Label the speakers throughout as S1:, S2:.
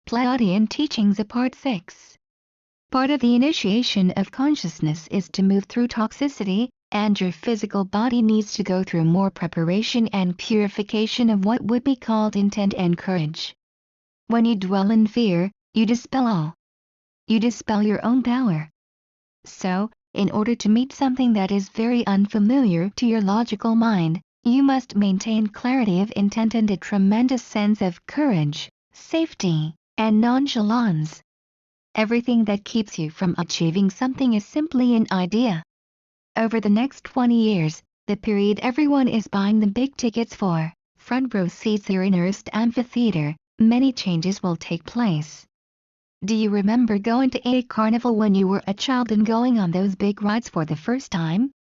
S1: Pleiadian Teachings Part 6. Part of the initiation of consciousness is to move through toxicity, and your physical body needs to go through more preparation and purification of what would be called intent and courage. When you dwell in fear, you dispel all. You dispel your own power. So, in order to meet something that is very unfamiliar to your logical mind, you must maintain clarity of intent and a tremendous sense of courage, safety, and nonchalance. Everything that keeps you from achieving something is simply an idea. Over the next 20 years, the period everyone is buying the big tickets for, front row seats here in Hearst Amphitheater, many changes will take place. Do you remember going to a carnival when you were a child and going on those big rides for the first time?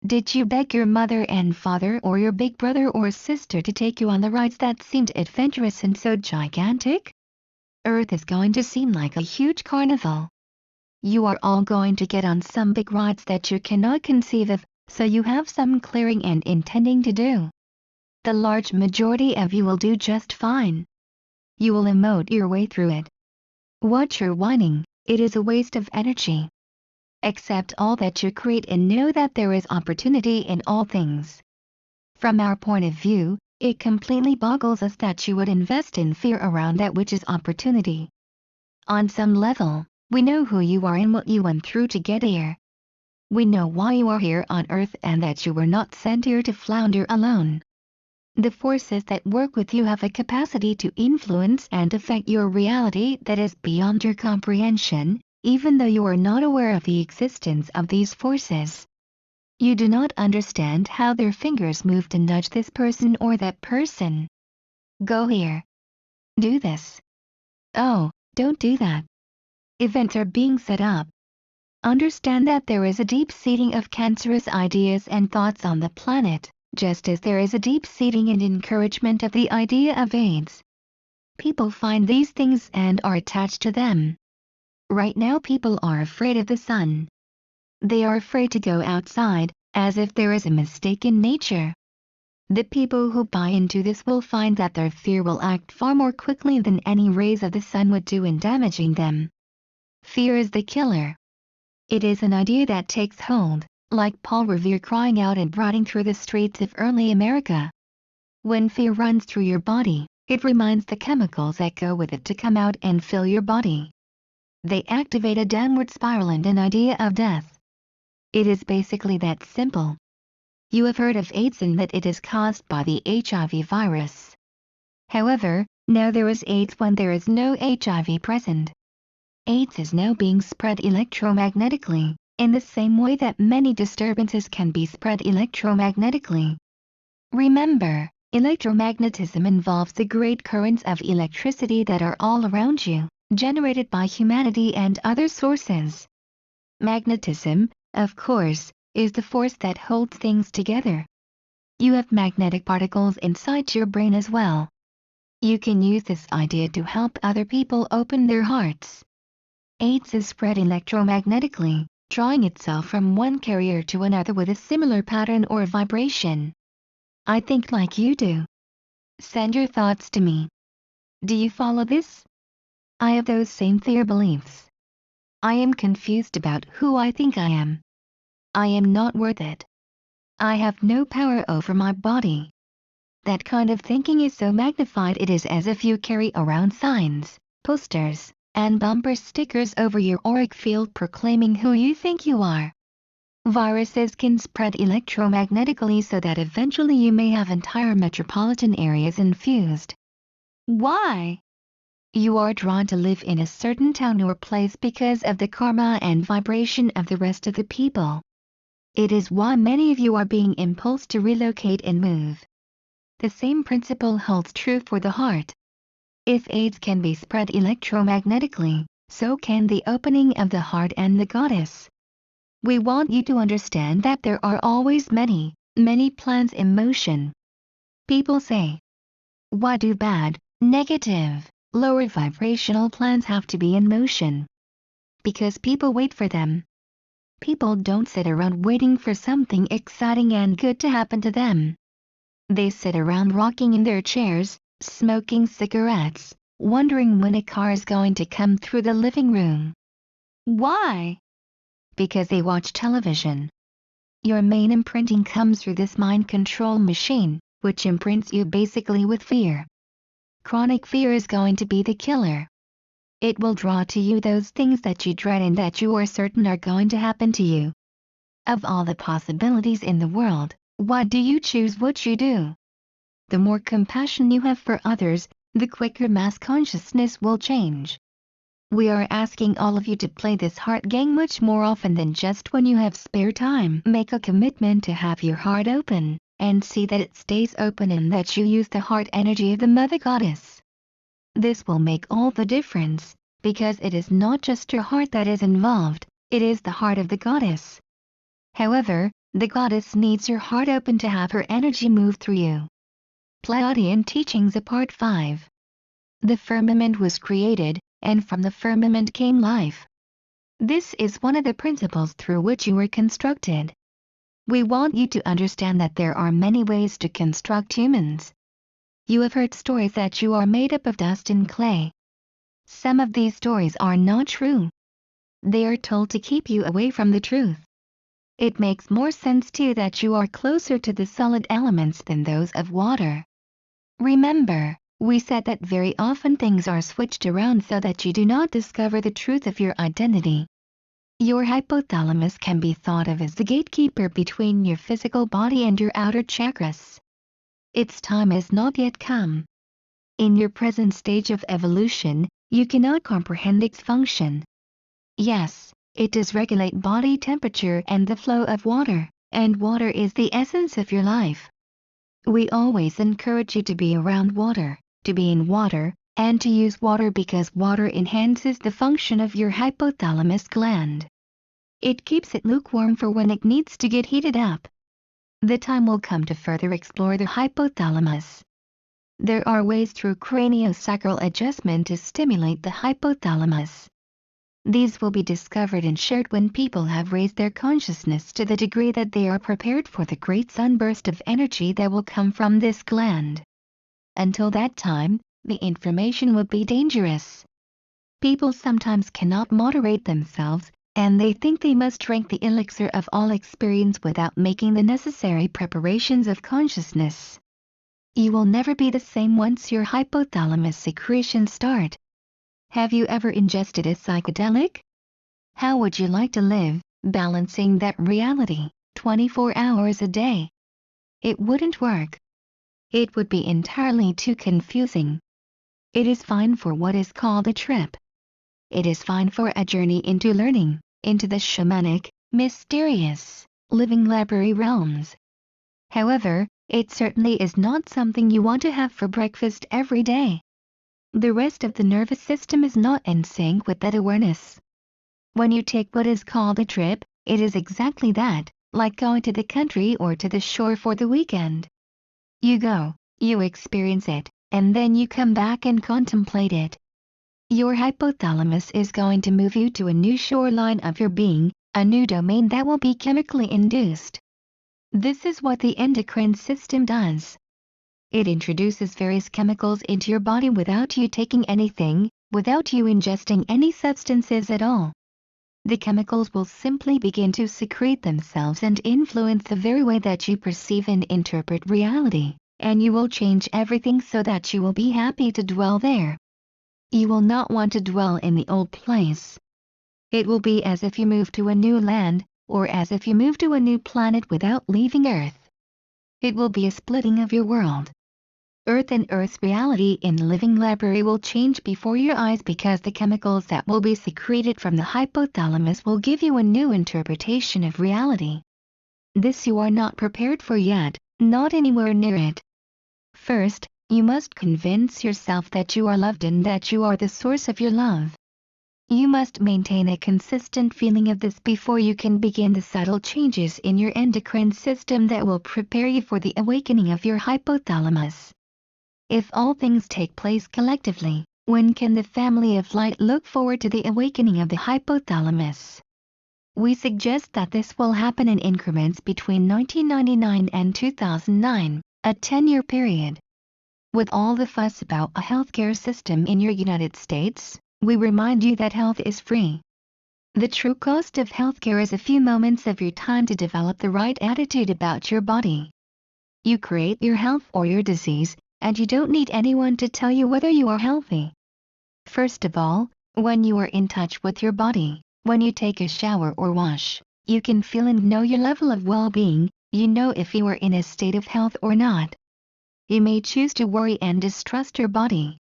S1: Did you beg your mother and father or your big brother or sister to take you on the rides that seemed adventurous and so gigantic? Earth is going to seem like a huge carnival. You are all going to get on some big rides that you cannot conceive of, so you have some clearing and intending to do. The large majority of you will do just fine. You will emote your way through it. Watch your whining, it is a waste of energy. Accept all that you create and know that there is opportunity in all things. From our point of view, it completely boggles us that you would invest in fear around that which is opportunity. On some level, we know who you are and what you went through to get here. We know why you are here on Earth and that you were not sent here to flounder alone. The forces that work with you have a capacity to influence and affect your reality that is beyond your comprehension, even though you are not aware of the existence of these forces. You do not understand how their fingers move to nudge this person or that person. Go here. Do this. Oh, don't do that. Events are being set up. Understand that there is a deep seeding of cancerous ideas and thoughts on the planet, just as there is a deep seeding and encouragement of the idea of AIDS. People find these things and are attached to them. Right now people are afraid of the sun. They are afraid to go outside, as if there is a mistake in nature. The people who buy into this will find that their fear will act far more quickly than any rays of the sun would do in damaging them. Fear is the killer. It is an idea that takes hold, like Paul Revere crying out and riding through the streets of early America. When fear runs through your body, it reminds the chemicals that go with it to come out and fill your body. They activate a downward spiral and an idea of death. It is basically that simple. You have heard of AIDS and that it is caused by the HIV virus. However, now there is AIDS when there is no HIV present. AIDS is now being spread electromagnetically, in the same way that many disturbances can be spread electromagnetically. Remember, electromagnetism involves the great currents of electricity that are all around you, generated by humanity and other sources. Magnetism, of course, is the force that holds things together. You have magnetic particles inside your brain as well. You can use this idea to help other people open their hearts. AIDS is spread electromagnetically, drawing itself from one carrier to another with a similar pattern or vibration. I think like you do. Send your thoughts to me. Do you follow this? I have those same fear beliefs. I am confused about who I think I am. I am not worth it. I have no power over my body. That kind of thinking is so magnified it is as if you carry around signs, posters, and bumper stickers over your auric field proclaiming who you think you are. Viruses can spread electromagnetically so that eventually you may have entire metropolitan areas infused. Why? You are drawn to live in a certain town or place because of the karma and vibration of the rest of the people. It is why many of you are being impulsed to relocate and move. The same principle holds true for the heart. If AIDS can be spread electromagnetically, so can the opening of the heart and the goddess. We want you to understand that there are always many, many plans in motion. People say, why do bad, negative, lower vibrational plans have to be in motion? Because people wait for them. People don't sit around waiting for something exciting and good to happen to them. They sit around rocking in their chairs, smoking cigarettes, wondering when a car is going to come through the living room. Why? Because they watch television. Your main imprinting comes through this mind control machine, which imprints you basically with fear. Chronic fear is going to be the killer. It will draw to you those things that you dread and that you are certain are going to happen to you. Of all the possibilities in the world, why do you choose what you do? The more compassion you have for others, the quicker mass consciousness will change. We are asking all of you to play this heart game much more often than just when you have spare time. Make a commitment to have your heart open, and see that it stays open and that you use the heart energy of the Mother Goddess. This will make all the difference, because it is not just your heart that is involved, it is the heart of the Goddess. However, the Goddess needs your heart open to have her energy move through you. Pleiadian Teachings Part 5. The firmament was created, and from the firmament came life. This is one of the principles through which you were constructed. We want you to understand that there are many ways to construct humans. You have heard stories that you are made up of dust and clay. Some of these stories are not true. They are told to keep you away from the truth. It makes more sense too that you are closer to the solid elements than those of water. Remember, we said that very often things are switched around so that you do not discover the truth of your identity. Your hypothalamus can be thought of as the gatekeeper between your physical body and your outer chakras. Its time has not yet come. In your present stage of evolution, you cannot comprehend its function. Yes, it does regulate body temperature and the flow of water, and water is the essence of your life. We always encourage you to be around water, to be in water, and to use water because water enhances the function of your hypothalamus gland. It keeps it lukewarm for when it needs to get heated up. The time will come to further explore the hypothalamus. There are ways through craniosacral adjustment to stimulate the hypothalamus. These will be discovered and shared when people have raised their consciousness to the degree that they are prepared for the great sunburst of energy that will come from this gland. Until that time, the information would be dangerous. People sometimes cannot moderate themselves, and they think they must drink the elixir of all experience without making the necessary preparations of consciousness. You will never be the same once your hypothalamus secretions start. Have you ever ingested a psychedelic? How would you like to live, balancing that reality, 24 hours a day? It wouldn't work. It would be entirely too confusing. It is fine for what is called a trip. It is fine for a journey into learning, into the shamanic, mysterious, living library realms. However, it certainly is not something you want to have for breakfast every day. The rest of the nervous system is not in sync with that awareness. When you take what is called a trip, it is exactly that, like going to the country or to the shore for the weekend. You go, you experience it, and then you come back and contemplate it. Your hypothalamus is going to move you to a new shoreline of your being, a new domain that will be chemically induced. This is what the endocrine system does. It introduces various chemicals into your body without you taking anything, without you ingesting any substances at all. The chemicals will simply begin to secrete themselves and influence the very way that you perceive and interpret reality, and you will change everything so that you will be happy to dwell there. You will not want to dwell in the old place. It will be as if you moved to a new land, or as if you moved to a new planet without leaving Earth. It will be a splitting of your world. Earth and Earth's reality in the living library will change before your eyes because the chemicals that will be secreted from the hypothalamus will give you a new interpretation of reality. This you are not prepared for yet, not anywhere near it. First, you must convince yourself that you are loved and that you are the source of your love. You must maintain a consistent feeling of this before you can begin the subtle changes in your endocrine system that will prepare you for the awakening of your hypothalamus. If all things take place collectively, when can the family of light look forward to the awakening of the hypothalamus? We suggest that this will happen in increments between 1999 and 2009, a 10-year period. With all the fuss about a healthcare system in your United States, we remind you that health is free. The true cost of healthcare is a few moments of your time to develop the right attitude about your body. You create your health or your disease, and you don't need anyone to tell you whether you are healthy. First of all, when you are in touch with your body, when you take a shower or wash, you can feel and know your level of well-being. You know if you are in a state of health or not. You may choose to worry and distrust your body.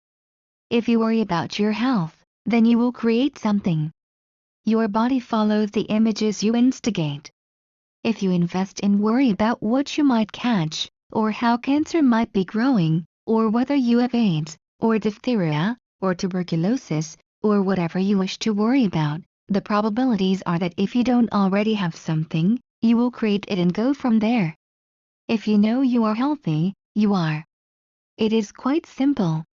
S1: If you worry about your health, then you will create something. Your body follows the images you instigate. If you invest in worry about what you might catch, or how cancer might be growing, or whether you have AIDS, or diphtheria, or tuberculosis, or whatever you wish to worry about, the probabilities are that if you don't already have something, you will create it and go from there. If you know you are healthy, you are. It is quite simple.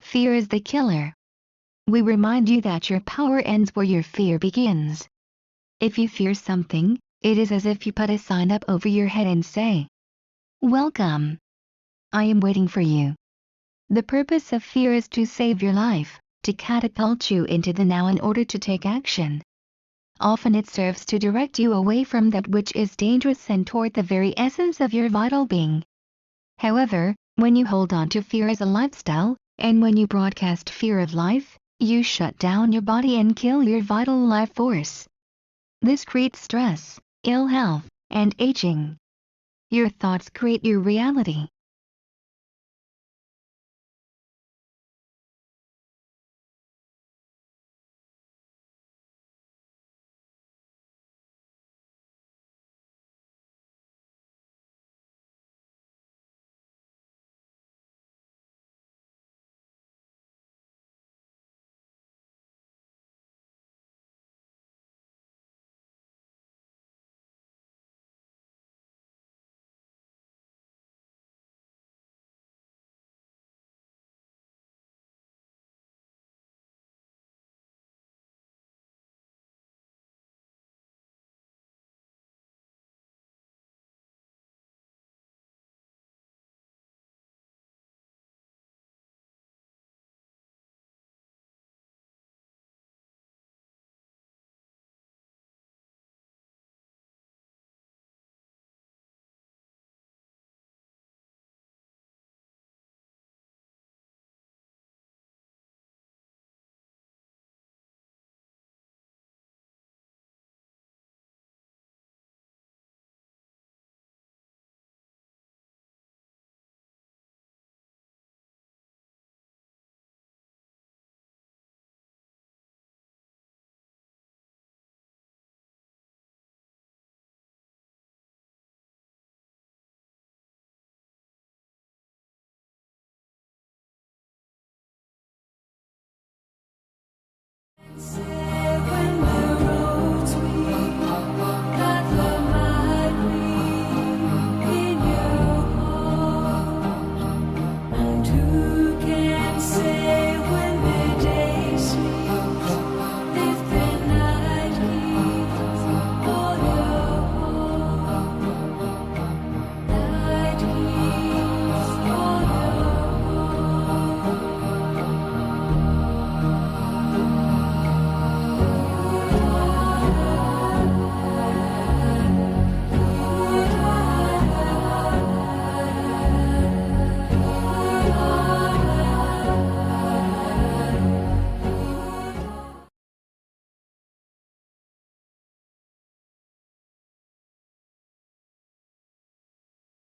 S1: Fear is the killer. We remind you that your power ends where your fear begins. If you fear something, it is as if you put a sign up over your head and say, "Welcome. I am waiting for you." The purpose of fear is to save your life, to catapult you into the now in order to take action. Often it serves to direct you away from that which is dangerous and toward the very essence of your vital being. However, when you hold on to fear as a lifestyle, and when you broadcast fear of life, you shut down your body and kill your vital life force. This creates stress, ill health, and aging. Your thoughts create your reality,